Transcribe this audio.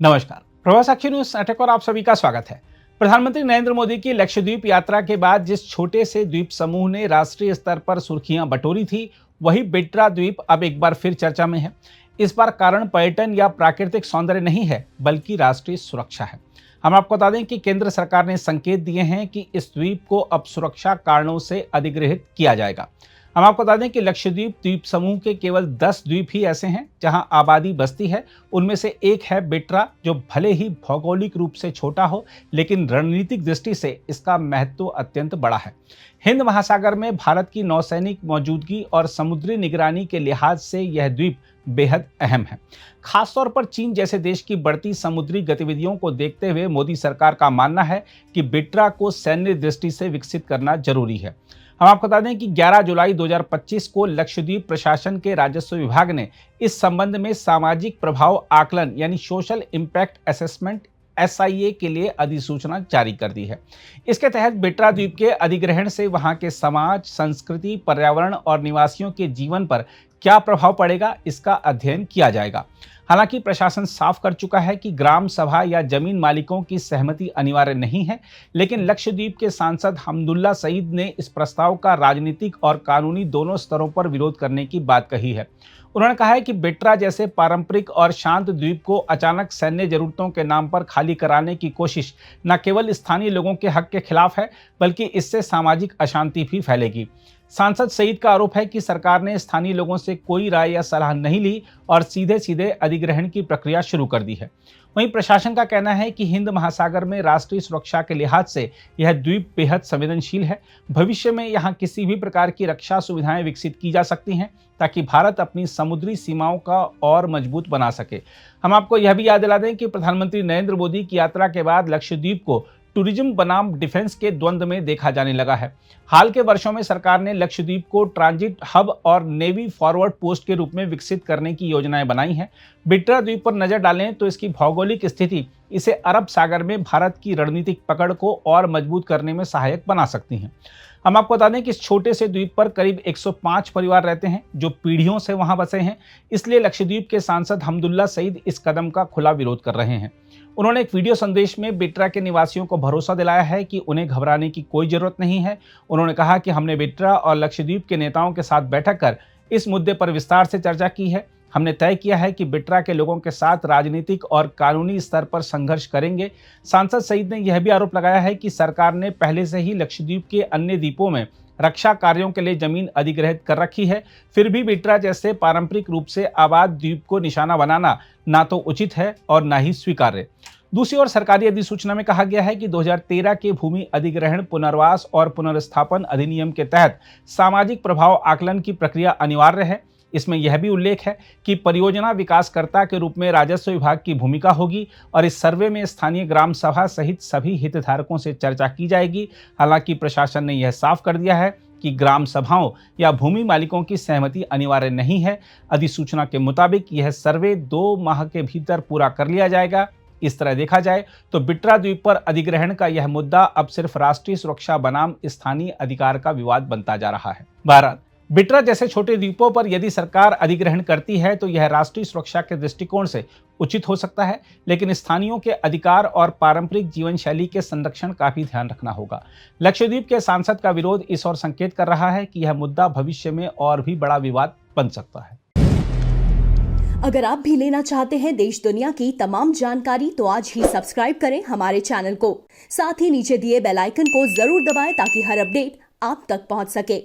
नमस्कार, प्रभात साक्षी न्यूज नाटक और आप सभी का स्वागत है। प्रधानमंत्री नरेंद्र मोदी की लक्षद्वीप यात्रा के बाद जिस छोटे से द्वीप समूह ने राष्ट्रीय स्तर पर सुर्खियां बटोरी थी, वही बिट्रा द्वीप अब एक बार फिर चर्चा में है। इस बार कारण पर्यटन या प्राकृतिक सौंदर्य नहीं है, बल्कि राष्ट्रीय सुरक्षा है। हम आपको बता दें कि केंद्र सरकार ने संकेत दिए हैं कि इस द्वीप को अब सुरक्षा कारणों से अधिग्रहित किया जाएगा। हम आपको बता दें कि लक्षद्वीप द्वीप समूह के केवल 10 द्वीप ही ऐसे हैं जहां आबादी बसती है। उनमें से एक है बिट्रा, जो भले ही भौगोलिक रूप से छोटा हो, लेकिन रणनीतिक दृष्टि से इसका महत्व अत्यंत बड़ा है। हिंद महासागर में भारत की नौसैनिक मौजूदगी और समुद्री निगरानी के लिहाज से यह द्वीप बेहद अहम है। खासतौर पर चीन जैसे देश की बढ़ती समुद्री गतिविधियों को देखते हुए मोदी सरकार का मानना है कि बिट्रा को सैन्य दृष्टि से विकसित करना जरूरी है। हम आपको बता दें कि 11 जुलाई 2025 को लक्षद्वीप प्रशासन के राजस्व विभाग ने इस संबंध में सामाजिक प्रभाव आकलन यानी सोशल इम्पैक्ट असेसमेंट SIA के लिए अधिसूचना जारी कर दी है। इसके तहत बिट्रा द्वीप के अधिग्रहण से वहां के समाज, संस्कृति, पर्यावरण और निवासियों के जीवन पर क्या प्रभाव पड़ेगा, इसका अध्ययन किया जाएगा। हालांकि प्रशासन साफ कर चुका है कि ग्राम सभा या जमीन मालिकों की सहमति अनिवार्य नहीं है, लेकिन लक्षद्वीप के सांसद हमदुल्ला सईद ने इस प्रस्ताव का राजनीतिक और कानूनी दोनों स्तरों पर विरोध करने की बात कही है। उन्होंने कहा है कि बिट्रा जैसे पारंपरिक और शांत द्वीप को अचानक सैन्य जरूरतों के नाम पर खाली कराने की कोशिश न केवल स्थानीय लोगों के हक के खिलाफ है, बल्कि इससे सामाजिक अशांति भी फैलेगी। सांसद सईद का आरोप है कि सरकार ने स्थानीय लोगों से कोई राय या सलाह नहीं ली और सीधे सीधे अधिग्रहण की प्रक्रिया शुरू कर दी है। वहीं प्रशासन का कहना है कि हिंद महासागर में राष्ट्रीय सुरक्षा के लिहाज से यह द्वीप बेहद संवेदनशील है। भविष्य में यहाँ किसी भी प्रकार की रक्षा सुविधाएं विकसित की जा सकती हैं, ताकि भारत अपनी समुद्री सीमाओं का और मजबूत बना सके। हम आपको यह भी याद दिला दें कि प्रधानमंत्री नरेंद्र मोदी की यात्रा के बाद लक्षद्वीप को टूरिज्म बनाम डिफेंस के द्वंद्व में देखा जाने लगा है। हाल के वर्षों में सरकार ने लक्षद्वीप को ट्रांजिट हब और नेवी फॉरवर्ड पोस्ट के रूप में विकसित करने की योजनाएं बनाई हैं। बिट्रा द्वीप पर नजर डालें तो इसकी भौगोलिक स्थिति इसे अरब सागर में भारत की रणनीतिक पकड़ को और मजबूत करने में सहायक बना सकती हैं। हम आपको बता दें कि इस छोटे से द्वीप पर करीब 105 परिवार रहते हैं, जो पीढ़ियों से वहां बसे हैं। इसलिए लक्षद्वीप के सांसद हमदुल्ला सईद इस कदम का खुला विरोध कर रहे हैं। उन्होंने एक वीडियो संदेश में बिट्रा के निवासियों को भरोसा दिलाया है कि उन्हें घबराने की कोई जरूरत नहीं है। उन्होंने कहा कि हमने बिट्रा और लक्षद्वीप के नेताओं के साथ बैठक कर इस मुद्दे पर विस्तार से चर्चा की है। हमने तय किया है कि बिट्रा के लोगों के साथ राजनीतिक और कानूनी स्तर पर संघर्ष करेंगे। सांसद सईद ने यह भी आरोप लगाया है कि सरकार ने पहले से ही लक्षद्वीप के अन्य द्वीपों में रक्षा कार्यों के लिए जमीन अधिग्रहित कर रखी है। फिर भी बिट्रा जैसे पारंपरिक रूप से आबाद द्वीप को निशाना बनाना ना तो उचित है और ना ही स्वीकार्य। दूसरी ओर सरकारी अधिसूचना में कहा गया है कि 2013 के भूमि अधिग्रहण, पुनर्वास और पुनर्स्थापन अधिनियम के तहत सामाजिक प्रभाव आकलन की प्रक्रिया अनिवार्य है। इसमें यह भी उल्लेख है कि परियोजना विकासकर्ता के रूप में राजस्व विभाग की भूमिका होगी और इस सर्वे में स्थानीय ग्राम सभा सहित सभी हितधारकों से चर्चा की जाएगी। हालांकि प्रशासन ने यह साफ कर दिया है कि ग्राम सभाओं या भूमि मालिकों की सहमति अनिवार्य नहीं है। अधिसूचना के मुताबिक यह सर्वे 2 माह के भीतर पूरा कर लिया जाएगा। इस तरह देखा जाए तो बिट्रा द्वीप पर अधिग्रहण का यह मुद्दा अब सिर्फ राष्ट्रीय सुरक्षा बनाम स्थानीय अधिकार का विवाद बनता जा रहा है। बहरहाल, बिट्रा जैसे छोटे द्वीपों पर यदि सरकार अधिग्रहण करती है तो यह राष्ट्रीय सुरक्षा के दृष्टिकोण से उचित हो सकता है, लेकिन स्थानीयों के अधिकार और पारंपरिक जीवन शैली के संरक्षण का भी ध्यान रखना होगा। लक्षद्वीप के सांसद का विरोध इस ओर संकेत कर रहा है कि यह मुद्दा भविष्य में और भी बड़ा विवाद बन सकता है। अगर आप भी लेना चाहते हैं देश दुनिया की तमाम जानकारी, तो आज ही सब्सक्राइब करें हमारे चैनल को। साथ ही नीचे दिए बेल आइकन को जरूर दबाएं ताकि हर अपडेट आप तक पहुंच सके।